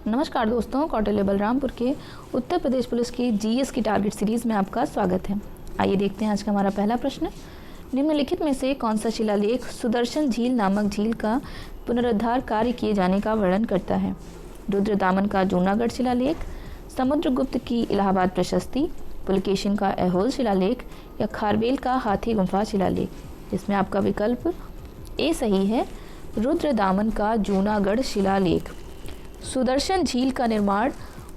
नमस्कार दोस्तों, कौटिल्य बलरामपुर के उत्तर प्रदेश पुलिस की जीएस की टारगेट सीरीज़ में आपका स्वागत है। आइए देखते हैं आज का हमारा पहला प्रश्न। निम्नलिखित में से कौन सा शिलालेख सुदर्शन झील नामक झील का पुनरुद्धार कार्य किए जाने का वर्णन करता है? रुद्रदामन का जूनागढ़ शिलालेख, समुद्रगुप्त की इलाहाबाद प्रशस्ति, पुलकेशिन का ऐहोल शिलालेख या खारवेल का हाथी गुम्फा शिलालेख। इसमें आपका विकल्प ए सही है, रुद्रदामन का जूनागढ़ शिलालेख। सुदर्शन झील का निर्माण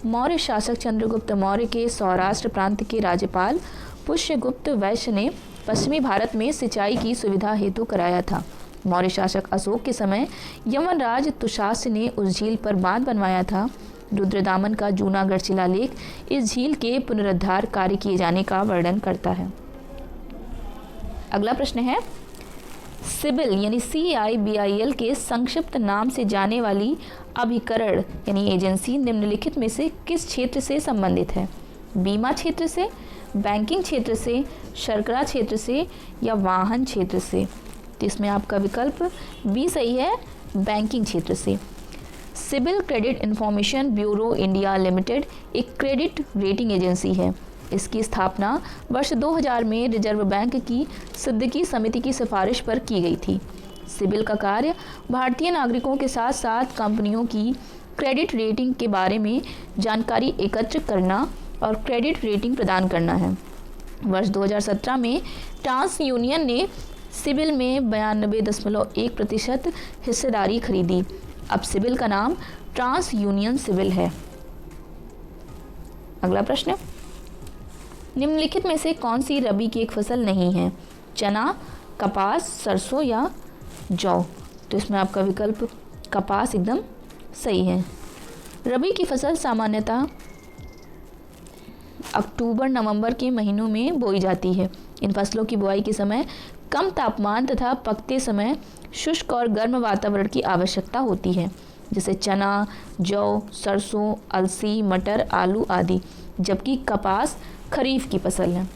मौर्य शासक चंद्रगुप्त मौर्य के सौराष्ट्र प्रांत के राज्यपाल पुष्यगुप्त वैश्य ने पश्चिमी भारत में सिंचाई की सुविधा हेतु कराया था। मौर्य शासक अशोक के समय यमनराज तुषास्य ने उस झील पर बांध बनवाया था। रुद्रदामन का जूनागढ़ शिलालेख इस झील के पुनरुद्धार कार्य किए जाने का वर्णन करता है। अगला प्रश्न है, सिबिल यानी CIBIL के संक्षिप्त नाम से जाने वाली अभिकरण यानी एजेंसी निम्नलिखित में से किस क्षेत्र से संबंधित है? बीमा क्षेत्र से, बैंकिंग क्षेत्र से, शर्करा क्षेत्र से या वाहन क्षेत्र से? तो इसमें आपका विकल्प बी सही है, बैंकिंग क्षेत्र से। CIBIL credit information bureau India limited एक क्रेडिट रेटिंग एजेंसी है। इसकी स्थापना वर्ष 2000 में रिजर्व बैंक की सिद्दीकी समिति की सिफारिश पर की गई थी। सिबिल का कार्य भारतीय नागरिकों के साथ साथ कंपनियों की क्रेडिट रेटिंग के बारे में जानकारी एकत्र करना और क्रेडिट रेटिंग प्रदान करना है। वर्ष 2017 में ट्रांस यूनियन ने सिबिल में 92.1% हिस्सेदारी खरीदी। अब सिबिल का नाम ट्रांस यूनियन सिबिल है। अगला प्रश्न, निम्नलिखित में से कौन सी रबी की एक फसल नहीं है? चना, कपास, सरसों या जौ? तो इसमें आपका विकल्प कपास एकदम सही है। रबी की फसल सामान्यतः अक्टूबर-नवंबर के महीनों में बोई जाती है। इन फसलों की बुआई के समय कम तापमान तथा पकते समय शुष्क और गर्म वातावरण की आवश्यकता होती है, जैसे चना, जौ, सरसों, अलसी, मटर, आलू आदि, जबकि कपास खरीफ की फसल है।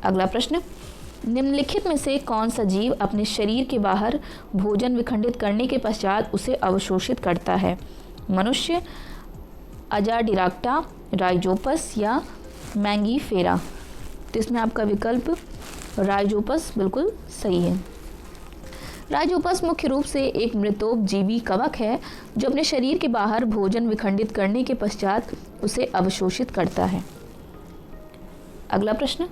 अगला प्रश्न, निम्नलिखित में से कौन सा जीव अपने शरीर के बाहर भोजन विखंडित करने के पश्चात उसे अवशोषित करता है? मनुष्य, अजाडिराक्टा, राइजोपस या मैंगीफेरा? तो इसमें आपका विकल्प राइजोपस बिल्कुल सही है। राइजोपस मुख्य रूप से एक मृतोपजीवी कवक है जो अपने शरीर के बाहर भोजन विखंडित करने के पश्चात उसे अवशोषित करता है। अगला प्रश्न,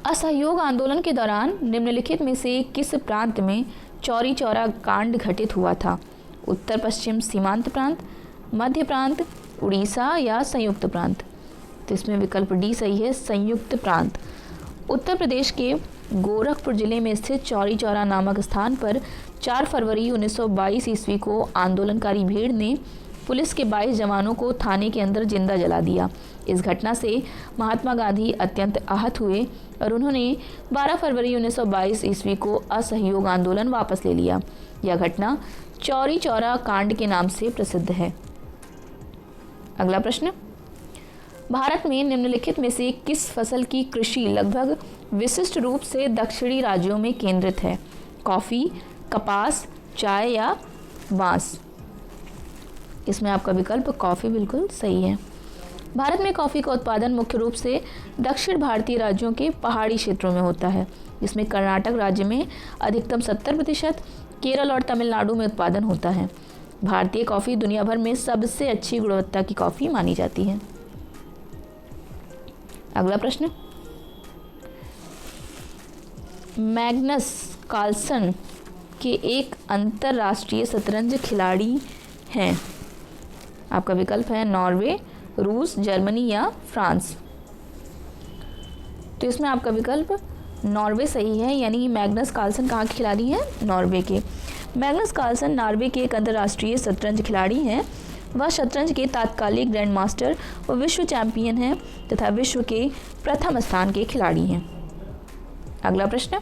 असहयोग आंदोलन के दौरान निम्नलिखित में से किस प्रांत में चौरी चौरा कांड घटित हुआ था? उत्तर पश्चिम सीमांत प्रांत, मध्य प्रांत, उड़ीसा या संयुक्त प्रांत? तो इसमें विकल्प डी सही है, संयुक्त प्रांत। उत्तर प्रदेश के गोरखपुर जिले में स्थित चौरी चौरा नामक स्थान पर 4 फरवरी 1922 ईस्वी को आंदोलनकारी भीड़ ने पुलिस के 22 जवानों को थाने के अंदर जिंदा जला दिया। इस घटना से महात्मा गांधी अत्यंत आहत हुए और उन्होंने 12 फरवरी 1922 ईस्वी को असहयोग आंदोलन वापस ले लिया। यह घटना चौरी चौरा कांड के नाम से प्रसिद्ध है। अगला प्रश्न, भारत में निम्नलिखित में से किस फसल की कृषि लगभग विशिष्ट रूप से दक्षिणी राज्यों में केंद्रित है? कॉफ़ी, कपास, चाय या बांस? इसमें आपका विकल्प कॉफ़ी बिल्कुल सही है। भारत में कॉफ़ी का उत्पादन मुख्य रूप से दक्षिण भारतीय राज्यों के पहाड़ी क्षेत्रों में होता है, जिसमें कर्नाटक राज्य में अधिकतम 70%, केरल और तमिलनाडु में उत्पादन होता है। भारतीय कॉफ़ी दुनिया भर में सबसे अच्छी गुणवत्ता की कॉफ़ी मानी जाती है। अगला प्रश्न, मैग्नस कार्लसन के एक अंतर्राष्ट्रीय शतरंज खिलाड़ी हैं। आपका विकल्प है नॉर्वे, रूस, जर्मनी या फ्रांस? तो इसमें आपका विकल्प नॉर्वे सही है, यानी मैग्नस कार्लसन कहाँ के खिलाड़ी हैं? नॉर्वे के। मैग्नस कार्लसन नॉर्वे के एक अंतर्राष्ट्रीय शतरंज खिलाड़ी हैं। वह शतरंज के तात्कालिक ग्रैंड मास्टर व विश्व चैंपियन हैं तथा विश्व के प्रथम स्थान के खिलाड़ी हैं। अगला प्रश्न,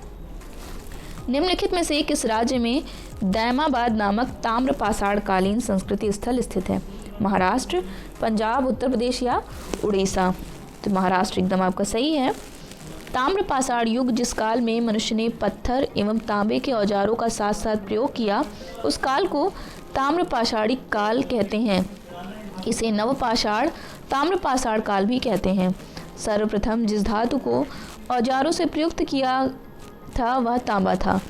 निम्नलिखित में से किस राज्य में दैमाबाद नामक ताम्र पाषाण कालीन संस्कृति स्थल स्थित है? महाराष्ट्र, पंजाब, उत्तर प्रदेश या उड़ीसा? तो महाराष्ट्र एकदम आपका सही है। ताम्र पाषाण युग जिस काल में मनुष्य ने पत्थर एवं तांबे के औजारों का साथ साथ प्रयोग किया, उस काल को ताम्र पाषाणिक काल कहते हैं। इसे नवपाषाण ताम्र पाषाण काल भी कहते हैं। सर्वप्रथम जिस धातु को औजारों से प्रयुक्त किया था वह तांबा था।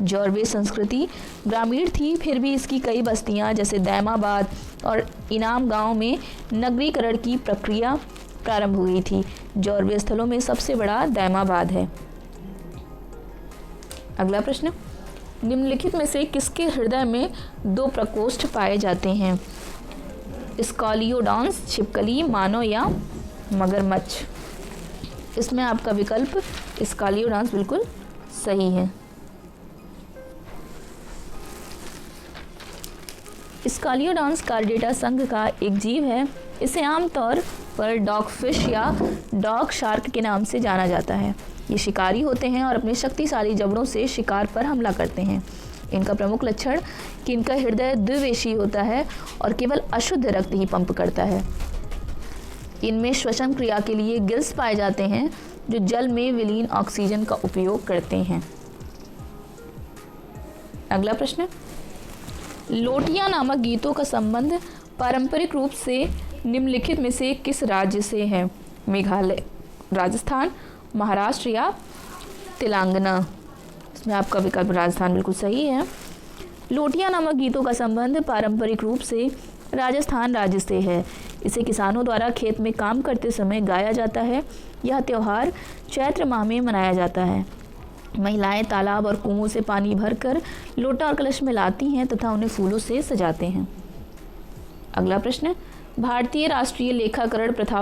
जौरवे संस्कृति ग्रामीण थी, फिर भी इसकी कई बस्तियां जैसे दैमाबाद और इनाम गांव में नगरीकरण की प्रक्रिया प्रारंभ हुई थी। जौरवे स्थलों में सबसे बड़ा दैमाबाद है। अगला प्रश्न, निम्नलिखित में से किसके हृदय में 2 प्रकोष्ठ पाए जाते हैं? स्कॉलियोडॉन्स, छिपकली, मानव या मगरमच्छ? इसमें आपका विकल्प स्कॉलियोडॉन्स बिल्कुल सही है। स्कॉलियोडॉन्स कार्डेटा संघ का एक जीव है। इसे आमतौर पर डॉगफिश या डॉग शार्क के नाम से जाना जाता है। ये शिकारी होते हैं और अपने शक्तिशाली जबड़ों से शिकार पर हमला करते हैं। इनका प्रमुख लक्षण कि इनका हृदय द्विवेशी होता है और केवल अशुद्ध रक्त ही पंप करता है। इनमें श्वसन क्रिया के लिए गिल्स पाए जाते हैं जो जल में विलीन ऑक्सीजन का उपयोग करते हैं। अगला प्रश्न, लोटियां नामक गीतों का संबंध पारंपरिक रूप से निम्नलिखित में से किस राज्य से है? मेघालय, राजस्थान, महाराष्ट्र या तेलंगाना? इसमें आपका विकल्प राजस्थान बिल्कुल सही है। लोटियां नामक गीतों का संबंध पारंपरिक रूप से राजस्थान राज्य से है। इसे किसानों द्वारा खेत में काम करते समय गाया जाता है। यह त्यौहार चैत्र माह में मनाया जाता है। महिलाएं तालाब और कुओं से पानी भरकर लोटा और कलश में लाती हैं तथा उन्हें फूलों से सजाते हैं। अगला प्रश्न, भारतीय राष्ट्रीय लेखाकरण प्रथाओं